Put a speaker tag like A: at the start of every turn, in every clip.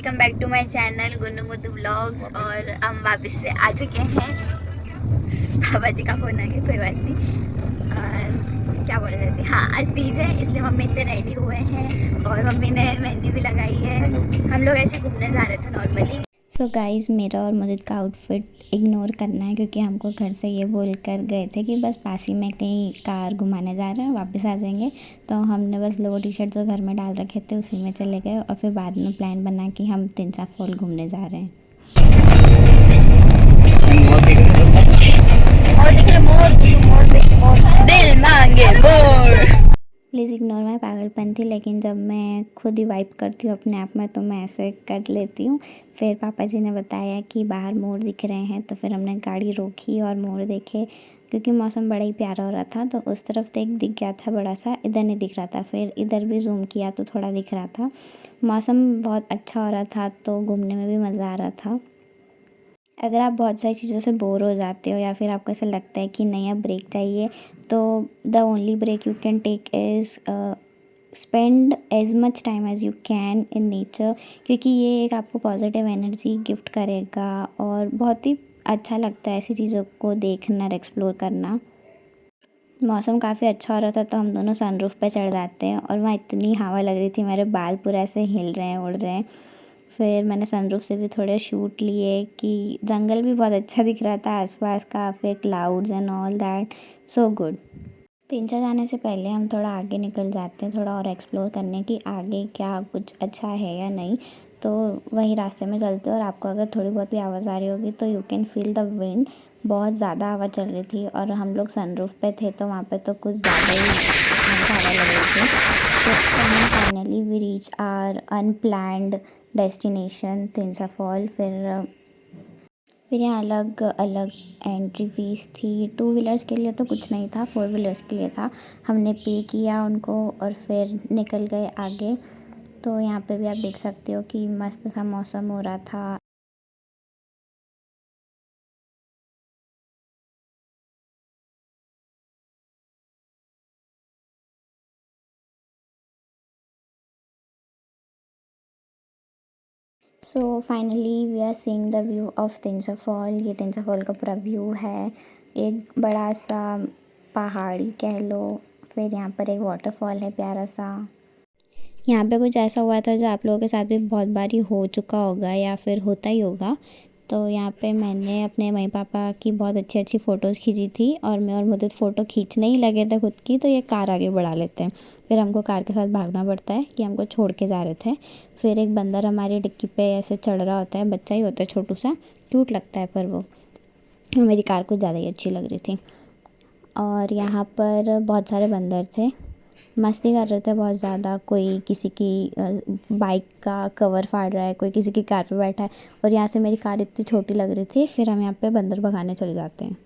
A: Welcome back to my channel Gunnu Muddu vlogs. और हम वापस से आ चुके हैं। बाबा जी का फोन आ गया, कोई बात नहीं। और क्या बोल रहे थे, हाँ आज तीज है इसलिए मम्मी इतने रेडी हुए हैं और मम्मी ने मेहंदी भी लगाई है। हम लोग ऐसे घूमने जा रहे थे नॉर्मली। सो गाइज़, मेरा और मुदित का आउटफिट इग्नोर करना है क्योंकि हमको घर से ये बोल कर गए थे कि बस पास ही में कहीं कार घुमाने जा रहे हैं, वापस आ जाएंगे। तो हमने बस लोगो टी शर्ट जो घर में डाल रखे थे उसी में चले गए और फिर बाद में प्लान बना कि हम तिनसा फॉल घूमने जा रहे हैं। दिल मांगे मोर। प्लीज़ इग्नोर माई पागलपंथी, लेकिन जब मैं खुद ही वाइप करती हूँ अपने आप में तो मैं ऐसे कर लेती हूँ। फिर पापा जी ने बताया कि बाहर मोर दिख रहे हैं, तो फिर हमने गाड़ी रोकी और मोर देखे। क्योंकि मौसम बड़ा ही प्यारा हो रहा था तो उस तरफ तो एक दिख गया था बड़ा सा, इधर नहीं दिख रहा था। फिर इधर भी जूम किया तो थोड़ा दिख रहा था। मौसम बहुत अच्छा हो रहा था तो घूमने में भी मज़ा आ रहा था। अगर आप बहुत सारी चीज़ों से बोर हो जाते हो या फिर आपको ऐसा लगता है कि नहीं अब ब्रेक चाहिए, तो the only break you can take is spend as much time as you can in nature. क्योंकि ये एक आपको पॉजिटिव एनर्जी गिफ्ट करेगा और बहुत ही अच्छा लगता है ऐसी चीज़ों को देखना और एक्सप्लोर करना। मौसम काफ़ी अच्छा हो रहा था तो हम दोनों सनरूफ़ पे चढ़ जाते हैं और वहाँ इतनी हवा लग रही थी, मेरे बाल पूरा ऐसे हिल रहे हैं, उड़ रहे हैं। फिर मैंने सनरूफ़ से भी थोड़े शूट लिए कि जंगल भी बहुत अच्छा दिख रहा था आसपास का, फिर clouds and all that, so good. Tinsa जाने से पहले हम थोड़ा आगे निकल जाते हैं, थोड़ा और एक्सप्लोर करने की आगे क्या कुछ अच्छा है या नहीं। तो वही रास्ते में चलते और आपको अगर थोड़ी बहुत भी आवाज़ आ रही होगी तो you can feel the wind. बहुत ज़्यादा हवा चल रही थी और हम लोग सनरूफ पे थे तो वहाँ पे तो कुछ ज़्यादा ही हमको हवा लग रही थी। तो finally we reach our unplanned destination Tinsa fall. फिर यहाँ अलग अलग एंट्री फ़ीस थी। 2 व्हीलर्स के लिए तो कुछ नहीं था, 4 व्हीलर्स के लिए था। हमने पे किया उनको और फिर निकल गए आगे। तो यहाँ पे भी आप देख सकते हो कि मस्त सा मौसम हो रहा था। So finally we are seeing the view of Tinsa fall. ये तिनसा फॉल का पूरा व्यू है, एक बड़ा सा पहाड़ी कह लो। फिर यहाँ पर एक वाटरफॉल है प्यारा सा। यहाँ पे कुछ ऐसा हुआ था जो आप लोगों के साथ भी बहुत बारी हो चुका होगा या फिर होता ही होगा। तो यहाँ पे मैंने अपने मम्मी पापा की बहुत अच्छी अच्छी फ़ोटोज़ खींची थी और मैं और मुझे फ़ोटो खींचने ही लगे थे खुद की, तो ये कार आगे बढ़ा लेते हैं। फिर हमको कार के साथ भागना पड़ता है कि हमको छोड़ के जा रहे थे। फिर एक बंदर हमारी डिक्की पे ऐसे चढ़ रहा होता है, बच्चा ही होता है छोटू सा, क्यूट लगता है पर वो मेरी कार कुछ ज़्यादा ही अच्छी लग रही थी। और यहाँ पर बहुत सारे बंदर थे, मस्ती कर रहे थे बहुत ज़्यादा। कोई किसी की बाइक का कवर फाड़ रहा है, कोई किसी की कार पे बैठा है। और यहाँ से मेरी कार इतनी छोटी लग रही थी। फिर हम यहाँ पे बंदर भगाने चले जाते हैं।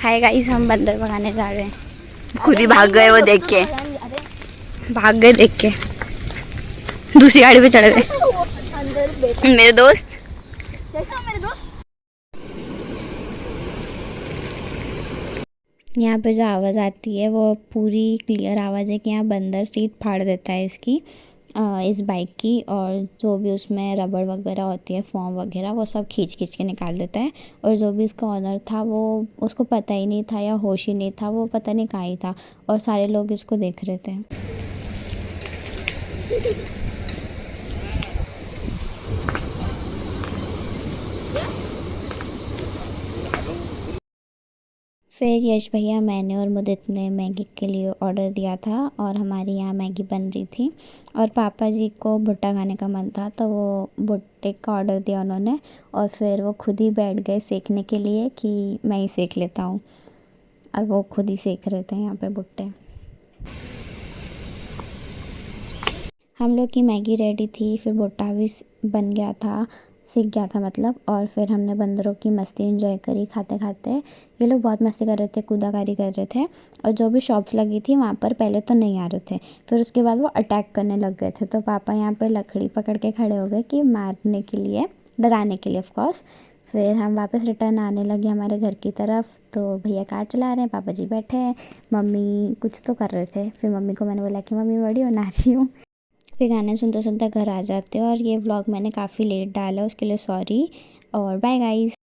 A: हाय गाइस, हम बंदर भगाने जा रहे हैं। खुद ही भाग गए वो देख के, भाग गए देख के, दूसरी गाड़ी पे चढ़ गए मेरे दोस्त। यहाँ पे जो आवाज़ आती है वो पूरी क्लियर आवाज़ है कि यहाँ बंदर सीट फाड़ देता है इसकी, इस बाइक की। और जो भी उसमें रबड़ वगैरह होती है, फोम वगैरह, वो सब खींच खींच के निकाल देता है। और जो भी इसका ऑनर था वो, उसको पता ही नहीं था या होश ही नहीं था, वो पता नहीं कहाँ ही था। और सारे लोग इसको देख रहे थे। फिर यश भैया, मैंने और मुदित ने मैगी के लिए ऑर्डर दिया था और हमारे यहाँ मैगी बन रही थी। और पापा जी को भुट्टा खाने का मन था तो वो भुट्टे का ऑर्डर दिया उन्होंने। और फिर वो खुद ही बैठ गए सेकने के लिए कि मैं ही सेक लेता हूँ। और वो खुद ही सेक रहे थे यहाँ पे भुट्टे। हम लोग की मैगी रेडी थी, फिर भुट्टा भी बन गया था, सीख गया था मतलब। और फिर हमने बंदरों की मस्ती एंजॉय करी खाते खाते। ये लोग बहुत मस्ती कर रहे थे, कूदाकारी कर रहे थे। और जो भी शॉप्स लगी थी वहाँ पर पहले तो नहीं आ रहे थे, फिर उसके बाद वो अटैक करने लग गए थे। तो पापा यहाँ पे लकड़ी पकड़ के खड़े हो गए कि मारने के लिए, डराने के लिए ऑफ कोर्स। फिर हम वापस रिटर्न आने लगे हमारे घर की तरफ। तो भैया कार चला रहे हैं, पापा जी बैठे हैं, मम्मी कुछ तो कर रहे थे। फिर मम्मी को मैंने बोला कि मम्मी बड़ी हो, ना रही हूँ। फिर गाने सुनते सुनते घर आ जाते हो। और ये व्लॉग मैंने काफ़ी लेट डाला, उसके लिए सॉरी और बाय गाइस।